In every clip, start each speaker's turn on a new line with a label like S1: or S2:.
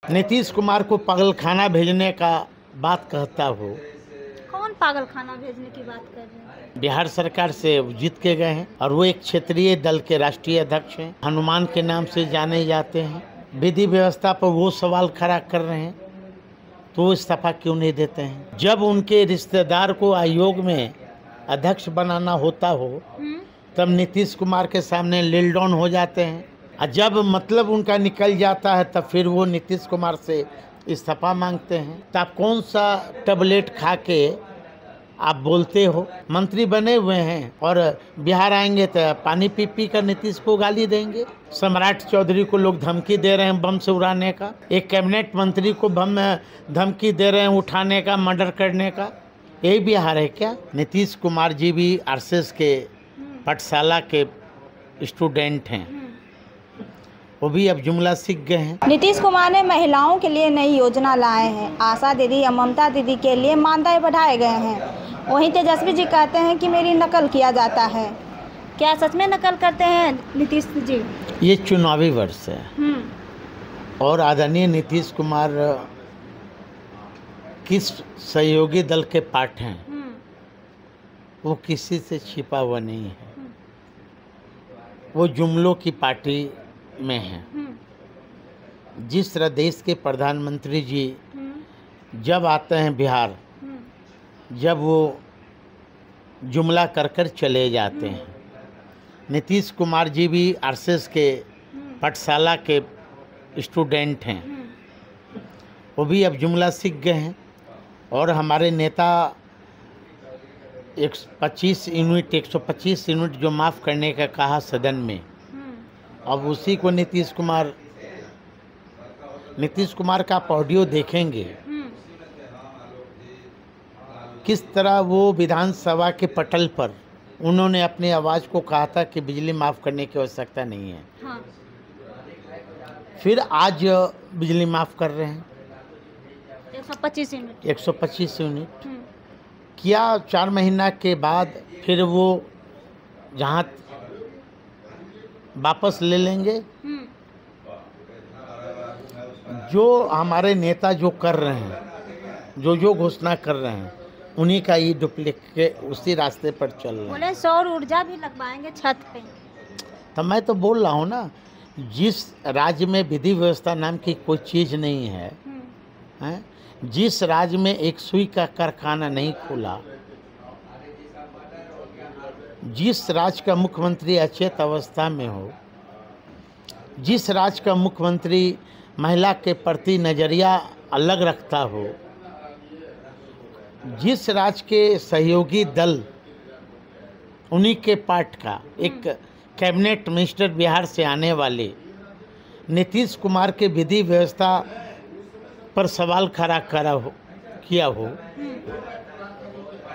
S1: नीतीश कुमार को पागलखाना भेजने का बात कहता हो।
S2: कौन पागलखाना भेजने की बात कर रहे हैं?
S1: बिहार सरकार से जीत के गए हैं और वो एक क्षेत्रीय दल के राष्ट्रीय अध्यक्ष हैं। हनुमान के नाम से जाने जाते हैं। विधि व्यवस्था पर वो सवाल खड़ा कर रहे हैं तो वो इस्तीफा क्यों नहीं देते हैं? जब उनके रिश्तेदार को आयोग में अध्यक्ष बनाना होता हो तब नीतीश कुमार के सामने लील डाउन हो जाते हैं, और जब मतलब उनका निकल जाता है तब फिर वो नीतीश कुमार से इस्तीफा मांगते हैं। तो आप कौन सा टैबलेट खा के आप बोलते हो? मंत्री बने हुए हैं और बिहार आएंगे तो पानी पी पी कर नीतीश को गाली देंगे। सम्राट चौधरी को लोग धमकी दे रहे हैं बम से उड़ाने का। एक कैबिनेट मंत्री को बम में धमकी दे रहे हैं उठाने का, मर्डर करने का। यही बिहार है क्या? नीतीश कुमार जी भी आरएसएस के पाठशाला के स्टूडेंट हैं, वो भी अब जुमला सीख गए हैं।
S3: नीतीश कुमार ने महिलाओं के लिए नई योजना लाए हैं। आशा दीदी या ममता दीदी के लिए मानदेय बढ़ाए गए हैं। वहीं तेजस्वी जी कहते हैं कि मेरी नकल किया जाता है।
S2: क्या सच में नकल करते हैं नीतीश जी?
S1: ये चुनावी वर्ष है और आदरणीय नीतीश कुमार किस सहयोगी दल के पार्ट हैं वो किसी से छिपा हुआ नहीं है। वो जुमलों की पार्टी में है। जिस तरह देश के प्रधानमंत्री जी जब आते हैं बिहार, जब वो जुमला कर कर चले जाते हैं। नीतीश कुमार जी भी आरएसएस के पाठशाला के स्टूडेंट हैं, वो भी अब जुमला सीख गए हैं। और हमारे नेता 125 यूनिट जो माफ़ करने का कहा सदन में, अब उसी को नीतीश कुमार का आप ऑडियो देखेंगे किस तरह वो विधानसभा के पटल पर उन्होंने अपनी आवाज़ को कहा था कि बिजली माफ़ करने की आवश्यकता नहीं है।
S2: हाँ।
S1: फिर आज बिजली माफ़ कर रहे हैं
S2: 125 यूनिट।
S1: क्या 4 महीना के बाद फिर वो जहाँ वापस ले लेंगे? जो हमारे नेता जो कर रहे हैं, जो घोषणा कर रहे हैं, उन्हीं का ये डुप्लीकेट उसी रास्ते पर चल रहा है।
S2: बोले सौर ऊर्जा भी लगवाएंगे छत पे।
S1: तो मैं तो बोल रहा हूँ ना, जिस राज्य में विधि व्यवस्था नाम की कोई चीज़ नहीं है, हैं? जिस राज्य में एक सुई का कारखाना नहीं खुला, जिस राज्य का मुख्यमंत्री अचेत अवस्था में हो, जिस राज्य का मुख्यमंत्री महिला के प्रति नज़रिया अलग रखता हो, जिस राज्य के सहयोगी दल उन्हीं के पार्ट का एक कैबिनेट मिनिस्टर बिहार से आने वाले नीतीश कुमार के विधि व्यवस्था पर सवाल खड़ा किया हो,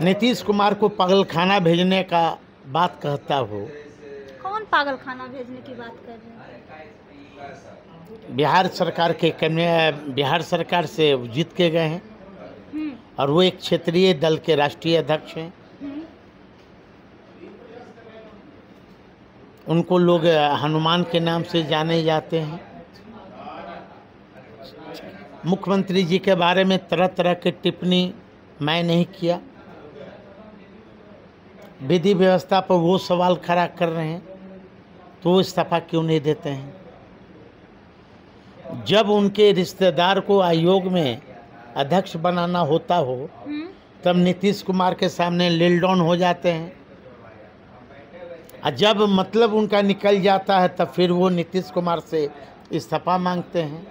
S1: नीतीश कुमार को पागलखाना भेजने का बात कहता हो।
S2: कौन पागलखाना भेजने की बात कर रहे हैं?
S1: बिहार सरकार से जीत के गए हैं और वो एक क्षेत्रीय दल के राष्ट्रीय अध्यक्ष हैं। उनको लोग हनुमान के नाम से जाने जाते हैं। मुख्यमंत्री जी के बारे में तरह तरह की टिप्पणी मैं नहीं किया। विधि व्यवस्था पर वो सवाल खड़ा कर रहे हैं तो वो इस्तीफा क्यों नहीं देते हैं? जब उनके रिश्तेदार को आयोग में अध्यक्ष बनाना होता हो तब नीतीश कुमार के सामने लील डाउन हो जाते हैं, और जब मतलब उनका निकल जाता है तब फिर वो नीतीश कुमार से इस्तीफा मांगते हैं।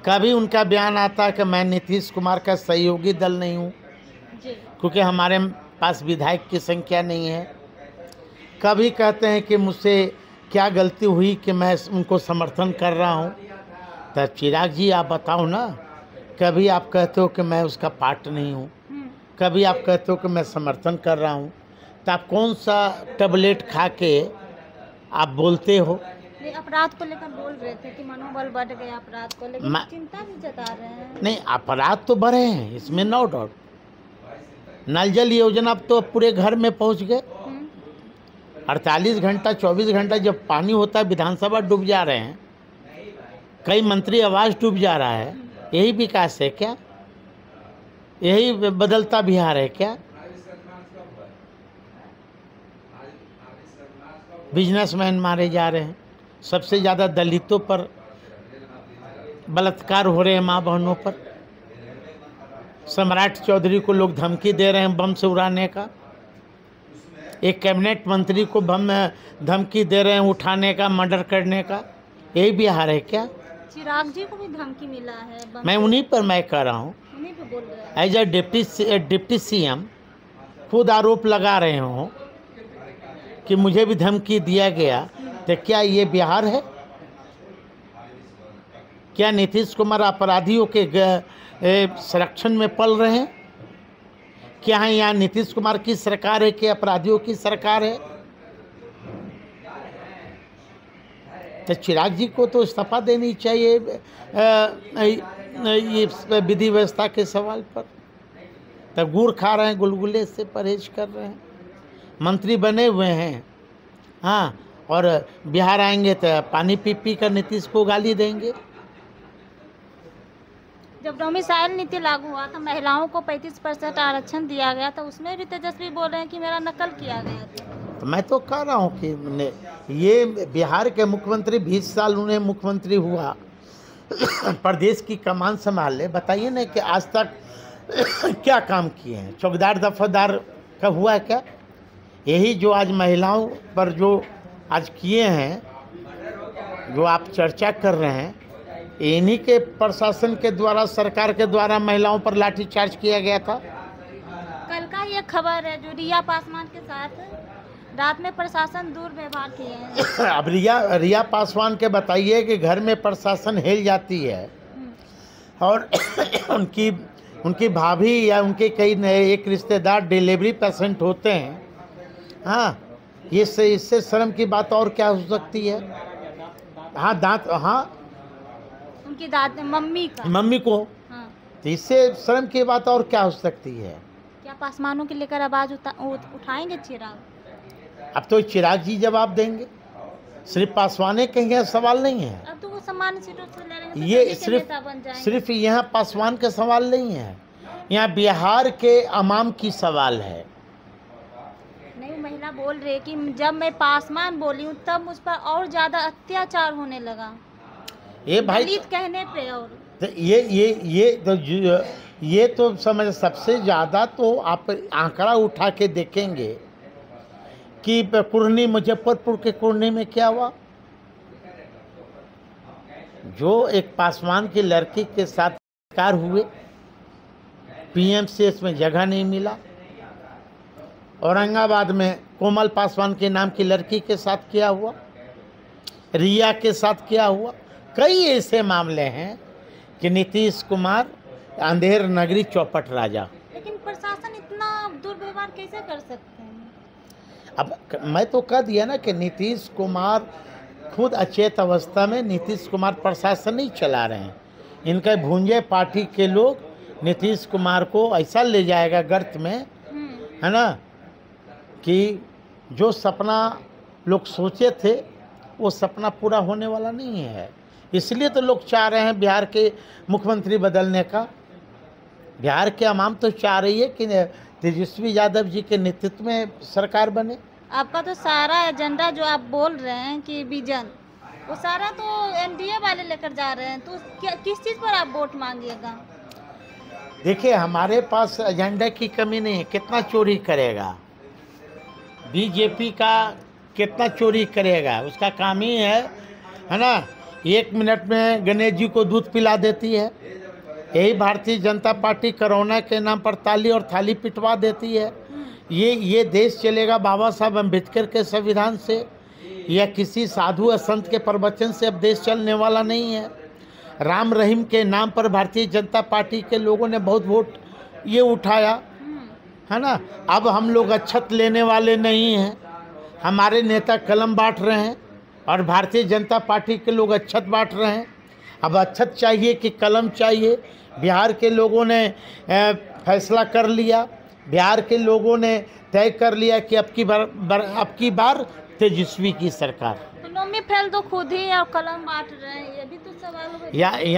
S1: कभी उनका बयान आता है कि मैं नीतीश कुमार का सहयोगी दल नहीं हूँ क्योंकि हमारे पास विधायक की संख्या नहीं है। कभी कहते हैं कि मुझसे क्या गलती हुई कि मैं उनको समर्थन कर रहा हूँ। तो चिराग जी आप बताओ ना, कभी आप कहते हो कि मैं उसका पार्ट नहीं हूँ, कभी आप कहते हो कि मैं समर्थन कर रहा हूँ। तो आप कौन सा टैबलेट खा के आप बोलते हो?
S2: ये अपराध को लेकर बोल रहे थे कि मनोबल बढ़ गया अपराध को लेकर, चिंता भी जता रहे हैं।
S1: नहीं, अपराध तो बढ़े हैं, इसमें नो डाउट। नल जल योजना अब तो पूरे घर में पहुंच गए। 48 घंटा 24 घंटा जब पानी होता है विधानसभा डूब जा रहे हैं। कई मंत्री आवाज डूब जा रहा है, यही विकास है क्या? यही बदलता बिहार है क्या? बिजनेसमैन मारे जा रहे हैं, सबसे ज़्यादा दलितों पर बलात्कार हो रहे हैं, माँ बहनों पर। सम्राट चौधरी को लोग धमकी दे रहे हैं बम से उड़ाने का। एक कैबिनेट मंत्री को बम धमकी दे रहे हैं उठाने का, मर्डर करने का। यही बिहार है क्या?
S2: चिराग जी को भी धमकी मिला है।
S1: मैं उन्हीं पर मैं कह रहा हूँ,
S2: उन्हीं पे बोल रहे हैं।
S1: एज ए डिप्टी सीएम खुद आरोप लगा रहे हो कि मुझे भी धमकी दिया गया, तो क्या ये बिहार है? क्या नीतीश कुमार अपराधियों के संरक्षण में पल रहे हैं? क्या यहाँ नीतीश कुमार की सरकार है कि अपराधियों की सरकार है? तो चिराग जी को तो इस्तीफा देनी चाहिए ये विधि व्यवस्था के सवाल पर। तब गुड़ खा रहे हैं, गुलगुले से परहेज कर रहे हैं, मंत्री बने हुए हैं। हाँ, और बिहार आएंगे तो पानी पी पी कर नीतीश को गाली देंगे।
S2: जब डोमिसाइल नीति लागू हुआ था, महिलाओं को 35% आरक्षण दिया गया था, उसमें भी तेजस्वी बोल रहे हैं कि मेरा नकल किया गया था।
S1: तो मैं तो कह रहा हूँ कि ये बिहार के मुख्यमंत्री 20 साल उन्हें मुख्यमंत्री हुआ, प्रदेश की कमान संभाले। बताइए ना कि आज तक क्या काम किए हैं? चौकीदार दफादार का हुआ क्या? यही जो आज महिलाओं पर जो आज किए हैं, जो आप चर्चा कर रहे हैं, इन्हीं के प्रशासन के द्वारा, सरकार के द्वारा महिलाओं पर लाठीचार्ज किया गया था।
S2: कल का ये खबर है जो रिया पासवान के साथ रात में प्रशासन दुर्व्यवहार किए हैं।
S1: अब रिया पासवान के बताइए कि घर में प्रशासन हिल जाती है और उनकी भाभी या उनके कई नए एक रिश्तेदार डिलीवरी पेशेंट होते हैं। हाँ, इससे शर्म की बात और क्या हो सकती है? हाँ, दांत, हाँ,
S2: उनकी दादी
S1: मम्मी को।
S2: हाँ।
S1: तो इससे शर्म की बात और क्या हो सकती है?
S2: क्या पासवानों के लेकर आवाज उठाएंगे चिराग?
S1: अब तो चिराग जी जवाब देंगे, सिर्फ पासवाने कहेंगे सवाल नहीं है।
S2: अब तो वो सामान्य सीटों से लड़ रहे हैं, तो
S1: ये
S2: बन जाएंगे।
S1: सिर्फ यहाँ पासवान का सवाल नहीं है, यहाँ बिहार के अवाम की सवाल है।
S2: नहीं, महिला बोल रही है कि जब मैं पासवान बोली हूँ तब मुझ पर और ज्यादा अत्याचार होने लगा।
S1: ये भाई
S2: दलित कहने पे। और
S1: तो ये तो समझ, सबसे ज़्यादा तो आप आंकड़ा उठा के देखेंगे कि कुर्नी, मुजफ्फरपुर के कुर्नी में क्या हुआ। जो एक पासवान की लड़की के साथ कार हुए, पीएमसीएच में जगह नहीं मिला। औरंगाबाद में कोमल पासवान के नाम की लड़की के साथ क्या हुआ, रिया के साथ क्या हुआ। कई ऐसे मामले हैं कि नीतीश कुमार अंधेर नगरी चौपट राजा।
S2: लेकिन प्रशासन इतना दुर्व्यवहार कैसे कर सकते हैं?
S1: अब मैं तो कह दिया ना कि नीतीश कुमार खुद अचेत अवस्था में, नीतीश कुमार प्रशासन नहीं चला रहे हैं। इनके भूंजे पार्टी के लोग नीतीश कुमार को ऐसा ले जाएगा गर्त में, है ना, कि जो सपना लोग सोचे थे वो सपना पूरा होने वाला नहीं है। इसलिए तो लोग चाह रहे हैं बिहार के मुख्यमंत्री बदलने का। बिहार के अवाम तो चाह रही है कि तेजस्वी यादव जी के नेतृत्व में सरकार बने।
S2: आपका तो सारा एजेंडा जो आप बोल रहे हैं कि विजन, वो सारा तो एनडीए वाले लेकर जा रहे हैं, तो किस चीज़ पर आप वोट मांगिएगा?
S1: देखिए, हमारे पास एजेंडा की कमी नहीं है। कितना चोरी करेगा बीजेपी का, कितना चोरी करेगा, उसका काम ही है ना, 1 मिनट में गणेश जी को दूध पिला देती है। यही भारतीय जनता पार्टी कोरोना के नाम पर ताली और थाली पिटवा देती है। ये देश चलेगा बाबा साहब अम्बेडकर के संविधान से या किसी साधु संत के प्रवचन से अब देश चलने वाला नहीं है। राम रहीम के नाम पर भारतीय जनता पार्टी के लोगों ने बहुत वोट ये उठाया, है ना। अब हम लोग अक्षत लेने वाले नहीं हैं। हमारे नेता कलम बांट रहे हैं और भारतीय जनता पार्टी के लोग अक्षत बांट रहे हैं। अब अक्षत चाहिए कि कलम चाहिए? बिहार के लोगों ने फैसला कर लिया, बिहार के लोगों ने तय कर लिया कि अब की बार तेजस्वी की सरकार।
S2: इकोनॉमी फेल तो खुद ही और कलम बांट रहे हैं, ये भी तो सवाल है।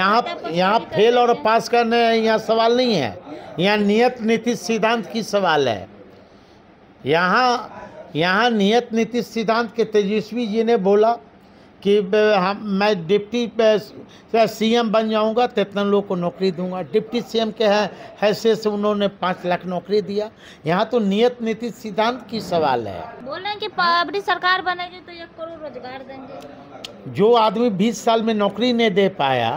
S1: यहाँ फेल और पास करने यहाँ सवाल नहीं है, यहाँ नियत नीति सिद्धांत की सवाल है। यहाँ नियत नीति सिद्धांत के तेजस्वी जी ने बोला कि मैं डिप्टी सीएम बन जाऊंगा तो इतने लोग को नौकरी दूंगा। डिप्टी सीएम के हैसियत से उन्होंने 5 लाख नौकरी दिया। यहाँ तो नियत नीति सिद्धांत की सवाल है।
S2: बोल रहे हैं कि अपनी सरकार बनेगी तो 1 करोड़ रोजगार देंगे।
S1: जो आदमी 20 साल में नौकरी नहीं दे पाया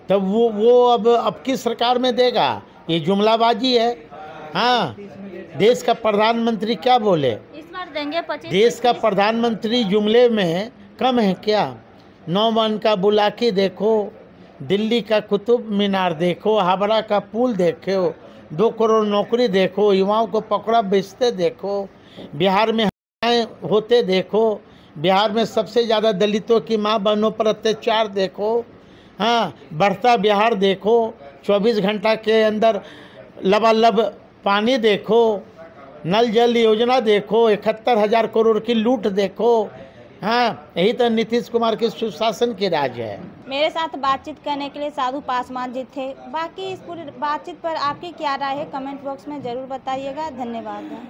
S1: तब वो अब किस सरकार में देगा? ये जुमलाबाजी है। हाँ, देश का प्रधानमंत्री क्या बोले?
S2: इस बार देंगे 25।
S1: देश का प्रधानमंत्री जुमले में कम है क्या? 9 मन का बुलाकी देखो, दिल्ली का कुतुब मीनार देखो, हावड़ा का पुल देखो, 2 करोड़ नौकरी देखो, युवाओं को पकड़ा बेचते देखो, बिहार में होते देखो, बिहार में सबसे ज़्यादा दलितों की माँ बहनों पर अत्याचार देखो। हाँ, बढ़ता बिहार देखो, 24 घंटा के अंदर लबालब पानी देखो, नल जल योजना देखो, 71,000 करोड़ की लूट देखो। हाँ, यही तो नीतीश कुमार के सुशासन के राज है।
S3: मेरे साथ बातचीत करने के लिए साधु पासवान जी थे। बाकी इस पूरी बातचीत पर आपकी क्या राय है, कमेंट बॉक्स में ज़रूर बताइएगा। धन्यवाद।